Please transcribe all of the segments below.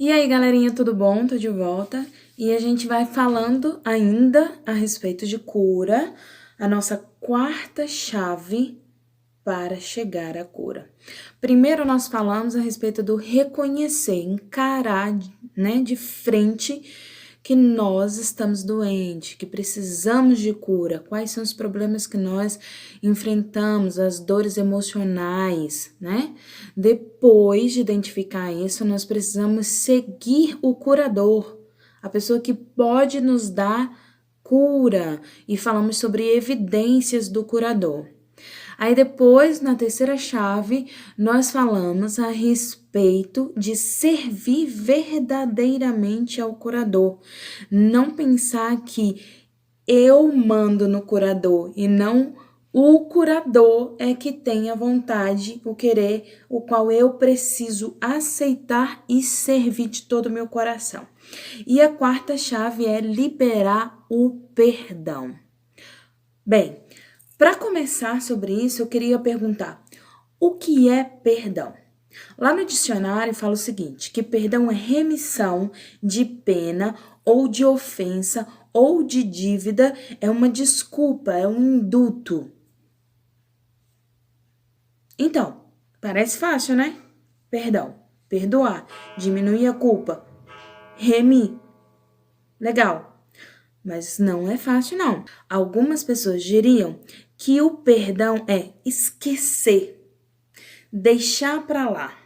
E aí, galerinha, tudo bom? Tô de volta e a gente vai falando ainda a respeito de cura, a nossa quarta chave para chegar à cura. Primeiro, nós falamos a respeito do reconhecer, encarar, né, de frente que nós estamos doentes, que precisamos de cura, quais são os problemas que nós enfrentamos, as dores emocionais, né? Depois de identificar isso, nós precisamos seguir o curador, a pessoa que pode nos dar cura, e falamos sobre evidências do curador. Aí depois, na terceira chave, nós falamos a respeito de servir verdadeiramente ao curador. Não pensar que eu mando no curador e não o curador é que tem a vontade, o querer, o qual eu preciso aceitar e servir de todo o meu coração. E a quarta chave é liberar o perdão. Bem, para começar sobre isso, eu queria perguntar: o que é perdão? Lá no dicionário fala o seguinte, que perdão é remissão de pena ou de ofensa ou de dívida, é uma desculpa, é um induto. Então, parece fácil, né? Perdão, perdoar, diminuir a culpa, remir. Legal. Mas não é fácil, não. Algumas pessoas diriam que o perdão é esquecer, deixar para lá,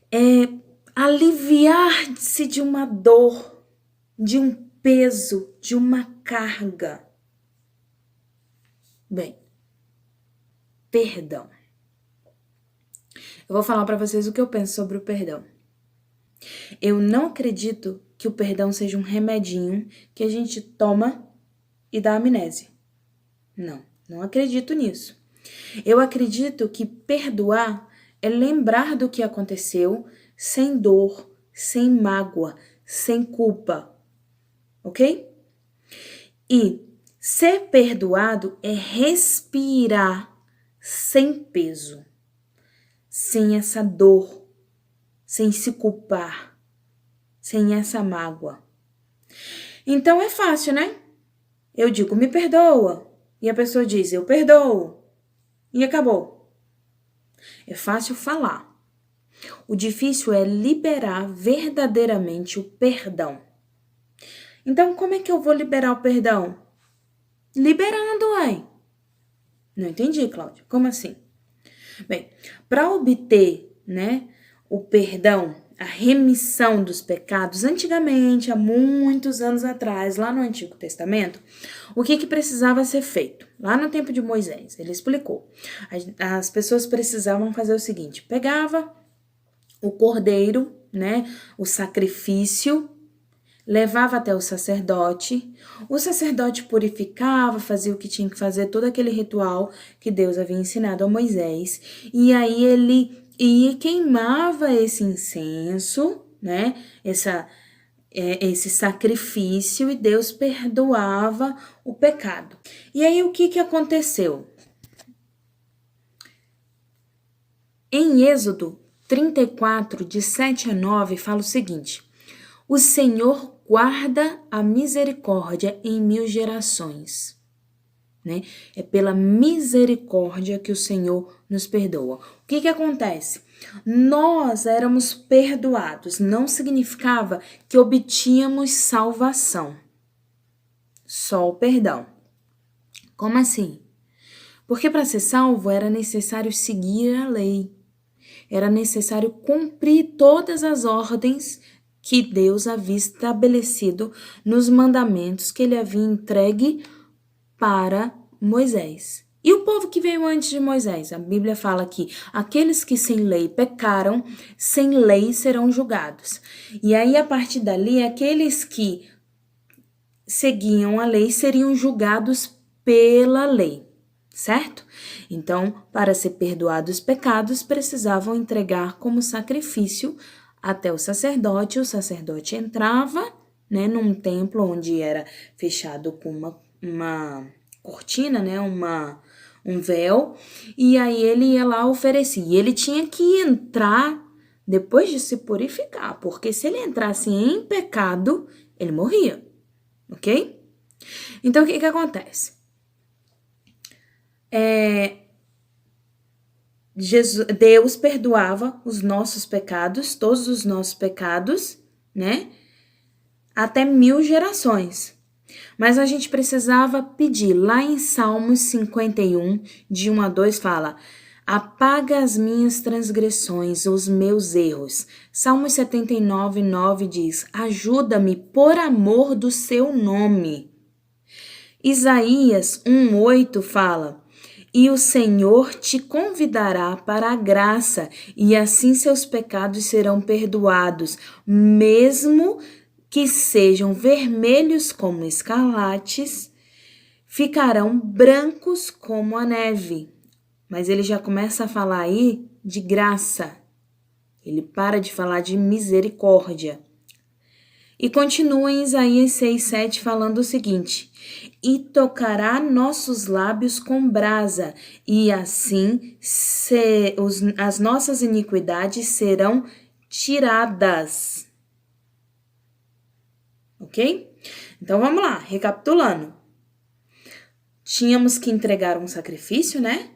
é aliviar-se de uma dor, de um peso, de uma carga. Bem, perdão. Eu vou falar para vocês o que eu penso sobre o perdão. Eu não acredito que o perdão seja um remedinho que a gente toma e dá amnésia. Não acredito nisso. Eu acredito que perdoar é lembrar do que aconteceu sem dor, sem mágoa, sem culpa, ok? E ser perdoado é respirar sem peso, sem essa dor, sem se culpar, sem essa mágoa. Então é fácil, né? Eu digo, me perdoa. E a pessoa diz, eu perdoo. E acabou. É fácil falar. O difícil é liberar verdadeiramente o perdão. Então, como é que eu vou liberar o perdão? Liberando, uai. Não entendi, Cláudia. Como assim? Bem, para obter, né, o perdão, a remissão dos pecados, antigamente, há muitos anos atrás, lá no Antigo Testamento, o que precisava ser feito? Lá no tempo de Moisés, ele explicou. As pessoas precisavam fazer o seguinte, pegava o cordeiro, né, o sacrifício, levava até o sacerdote purificava, fazia o que tinha que fazer, todo aquele ritual que Deus havia ensinado a Moisés, e aí ele ia e queimava esse incenso, né, esse sacrifício, e Deus perdoava o pecado. E aí o que aconteceu? Em Êxodo 34, de 7 a 9, fala o seguinte: o Senhor guarda a misericórdia em 1000 gerações, né? É pela misericórdia que o Senhor nos perdoa. O que acontece? Nós éramos perdoados, não significava que obtínhamos salvação. Só o perdão. Como assim? Porque para ser salvo era necessário seguir a lei. Era necessário cumprir todas as ordens que Deus havia estabelecido nos mandamentos que ele havia entregue para Moisés. E o povo que veio antes de Moisés? A Bíblia fala que aqueles que sem lei pecaram, sem lei serão julgados. E aí, a partir dali, aqueles que seguiam a lei seriam julgados pela lei, certo? Então, para ser perdoados os pecados, precisavam entregar como sacrifício até o sacerdote entrava, né, num templo onde era fechado com uma cortina, né, um véu, e aí ele ia lá oferecer. E ele tinha que entrar depois de se purificar, porque se ele entrasse em pecado, ele morria, ok? Então, o que acontece? Deus perdoava os nossos pecados, todos os nossos pecados, né? Até 1000 gerações. Mas a gente precisava pedir. Lá em Salmos 51, de 1 a 2, fala: apaga as minhas transgressões, os meus erros. Salmos 79, 9 diz: ajuda-me por amor do seu nome. Isaías 1:8 fala: e o Senhor te convidará para a graça, e assim seus pecados serão perdoados, mesmo que sejam vermelhos como escarlates, ficarão brancos como a neve. Mas ele já começa a falar aí de graça. Ele para de falar de misericórdia. E continua em Isaías 6:7 falando o seguinte: e tocará nossos lábios com brasa, e assim as nossas iniquidades serão tiradas. Ok? Então vamos lá, recapitulando. Tínhamos que entregar um sacrifício, né?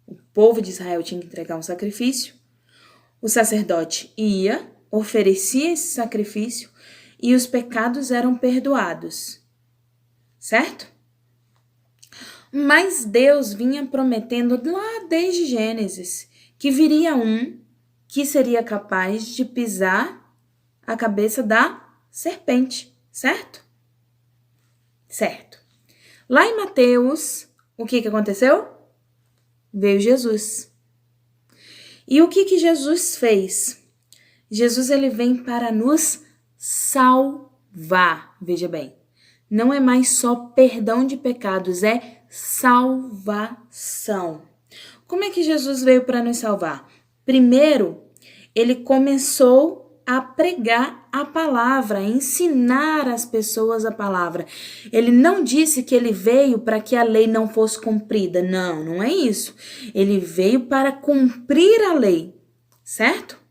O povo de Israel tinha que entregar um sacrifício. O sacerdote ia, oferecia esse sacrifício e os pecados eram perdoados. Certo? Mas Deus vinha prometendo lá desde Gênesis que viria um que seria capaz de pisar a cabeça da serpente, certo? Certo. Lá em Mateus, o que aconteceu? Veio Jesus. E o que Jesus fez? Jesus, ele vem para nos salvar. Veja bem, não é mais só perdão de pecados, é salvação. Como é que Jesus veio para nos salvar? Primeiro, ele começou a pregar a palavra, a ensinar as pessoas a palavra. Ele não disse que ele veio para que a lei não fosse cumprida. Não, não é isso. Ele veio para cumprir a lei, certo?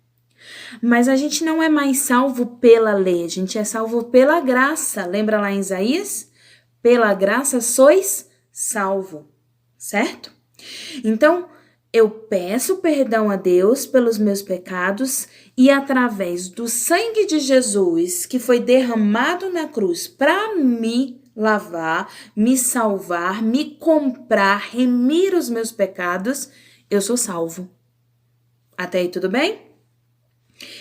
Mas a gente não é mais salvo pela lei, a gente é salvo pela graça. Lembra lá em Isaías? Pela graça sois salvo, certo? Então, eu peço perdão a Deus pelos meus pecados e através do sangue de Jesus que foi derramado na cruz para me lavar, me salvar, me comprar, remir os meus pecados, eu sou salvo. Até aí tudo bem?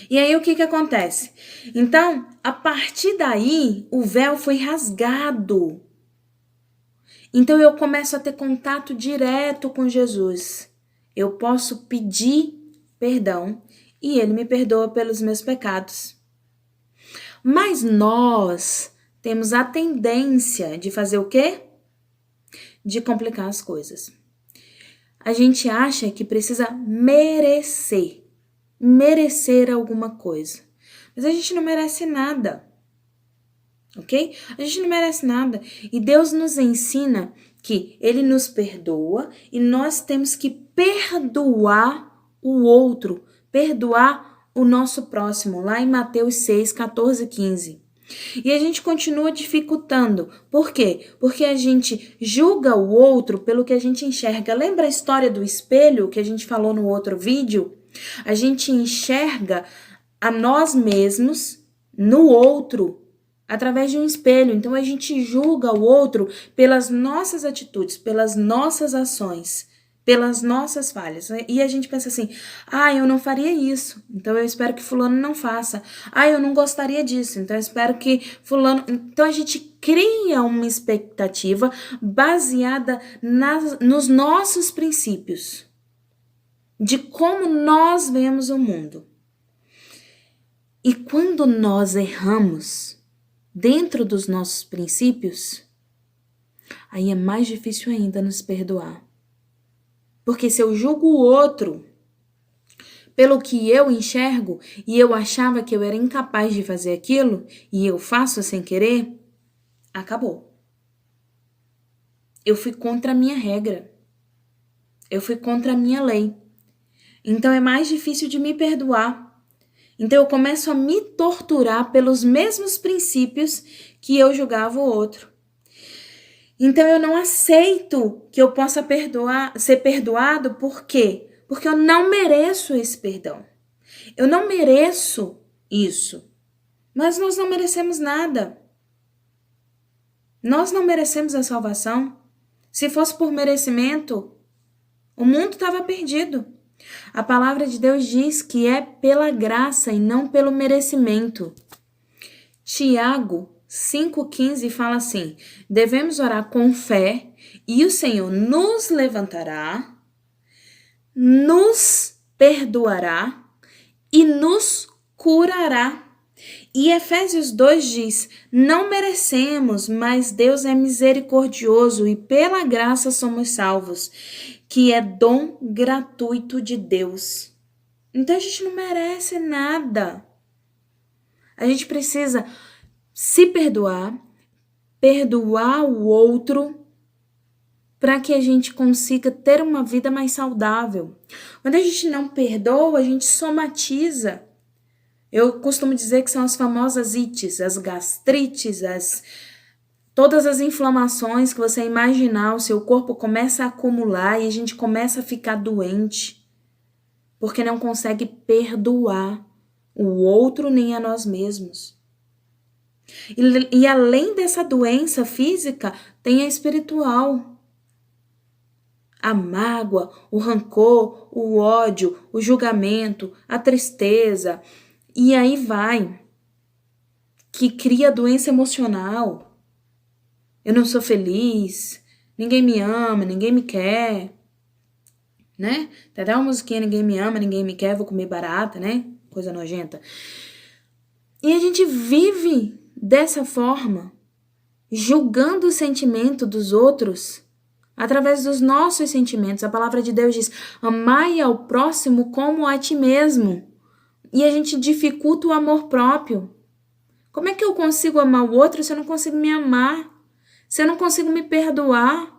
E aí o que acontece? Então, a partir daí, o véu foi rasgado. Então eu começo a ter contato direto com Jesus. Eu posso pedir perdão e ele me perdoa pelos meus pecados. Mas nós temos a tendência de fazer o quê? De complicar as coisas. A gente acha que precisa merecer alguma coisa. Mas a gente não merece nada. Ok? A gente não merece nada. E Deus nos ensina que ele nos perdoa e nós temos que perdoar o outro, perdoar o nosso próximo, lá em Mateus 6, 14, 15. E a gente continua dificultando. Por quê? Porque a gente julga o outro pelo que a gente enxerga. Lembra a história do espelho que a gente falou no outro vídeo? A gente enxerga a nós mesmos no outro através de um espelho. Então a gente julga o outro pelas nossas atitudes, pelas nossas ações, pelas nossas falhas. E a gente pensa assim: eu não faria isso, então eu espero que fulano não faça. Eu não gostaria disso, então eu espero que fulano... Então a gente cria uma expectativa baseada nos nossos princípios, de como nós vemos o mundo. E quando nós erramos dentro dos nossos princípios, aí é mais difícil ainda nos perdoar. Porque se eu julgo o outro pelo que eu enxergo e eu achava que eu era incapaz de fazer aquilo e eu faço sem querer, acabou. Eu fui contra a minha regra. Eu fui contra a minha lei. Então é mais difícil de me perdoar. Então eu começo a me torturar pelos mesmos princípios que eu julgava o outro. Então eu não aceito que eu possa ser perdoado, por quê? Porque eu não mereço esse perdão. Eu não mereço isso. Mas nós não merecemos nada. Nós não merecemos a salvação. Se fosse por merecimento, o mundo estava perdido. A palavra de Deus diz que é pela graça e não pelo merecimento. Tiago 5,15 fala assim: devemos orar com fé e o Senhor nos levantará, nos perdoará e nos curará. E Efésios 2 diz: não merecemos, mas Deus é misericordioso e pela graça somos salvos, que é dom gratuito de Deus. Então a gente não merece nada. A gente precisa se perdoar, perdoar o outro, para que a gente consiga ter uma vida mais saudável. Quando a gente não perdoa, a gente somatiza. Eu costumo dizer que são as famosas ites, as gastrites, todas as inflamações que você imaginar, o seu corpo começa a acumular e a gente começa a ficar doente, porque não consegue perdoar o outro nem a nós mesmos. E além dessa doença física, tem a espiritual. A mágoa, o rancor, o ódio, o julgamento, a tristeza, e aí vai, que cria doença emocional. Eu não sou feliz, ninguém me ama, ninguém me quer, né? Tem até uma musiquinha, ninguém me ama, ninguém me quer, vou comer barata, né? Coisa nojenta. E a gente vive dessa forma, julgando o sentimento dos outros através dos nossos sentimentos. A palavra de Deus diz: amai ao próximo como a ti mesmo. E a gente dificulta o amor próprio. Como é que eu consigo amar o outro se eu não consigo me amar? Se eu não consigo me perdoar?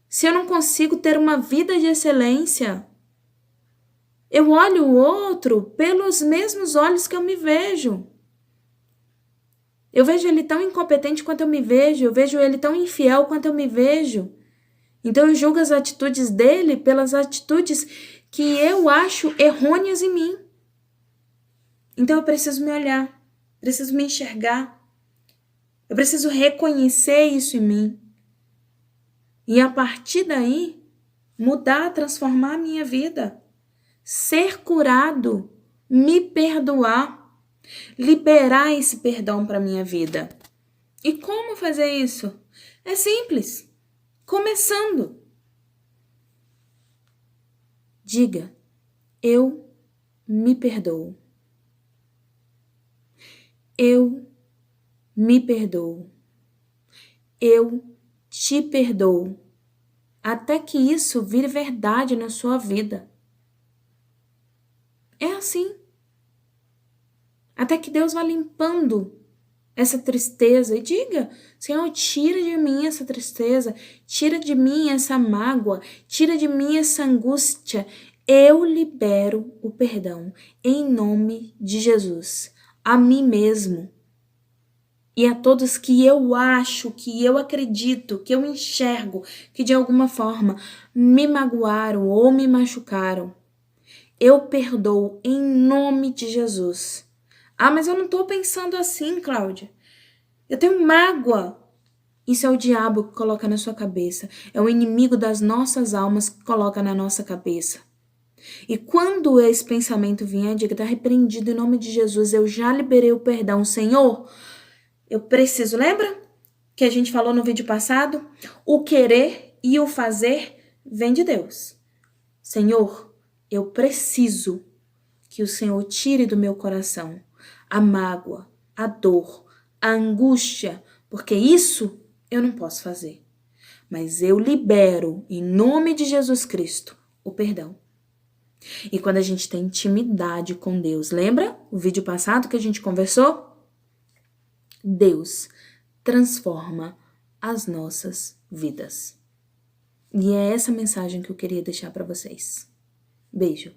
Se eu não consigo ter uma vida de excelência? Eu olho o outro pelos mesmos olhos que eu me vejo. Eu vejo ele tão incompetente quanto eu me vejo. Eu vejo ele tão infiel quanto eu me vejo. Então eu julgo as atitudes dele pelas atitudes que eu acho errôneas em mim. Então eu preciso me olhar, preciso me enxergar. Eu preciso reconhecer isso em mim. E a partir daí, mudar, transformar a minha vida. Ser curado, me perdoar, liberar esse perdão para a minha vida. E como fazer isso? É simples. Começando. Diga: eu me perdoo. Eu me perdoo. Eu te perdoo. Até que isso vire verdade na sua vida. É assim. Até que Deus vá limpando essa tristeza e diga: Senhor, tira de mim essa tristeza, tira de mim essa mágoa, tira de mim essa angústia. Eu libero o perdão em nome de Jesus. A mim mesmo e a todos que eu acho, que eu acredito, que eu enxergo, que de alguma forma me magoaram ou me machucaram. Eu perdoo em nome de Jesus. Ah, mas eu não estou pensando assim, Cláudia. Eu tenho mágoa. Isso é o diabo que coloca na sua cabeça. É o inimigo das nossas almas que coloca na nossa cabeça. E quando esse pensamento vier, diga: está repreendido em nome de Jesus, eu já liberei o perdão. Senhor, eu preciso, lembra que a gente falou no vídeo passado? O querer e o fazer vem de Deus. Senhor, eu preciso que o Senhor tire do meu coração a mágoa, a dor, a angústia, porque isso eu não posso fazer. Mas eu libero, em nome de Jesus Cristo, o perdão. E quando a gente tem intimidade com Deus, lembra o vídeo passado que a gente conversou? Deus transforma as nossas vidas. E é essa mensagem que eu queria deixar para vocês. Beijo.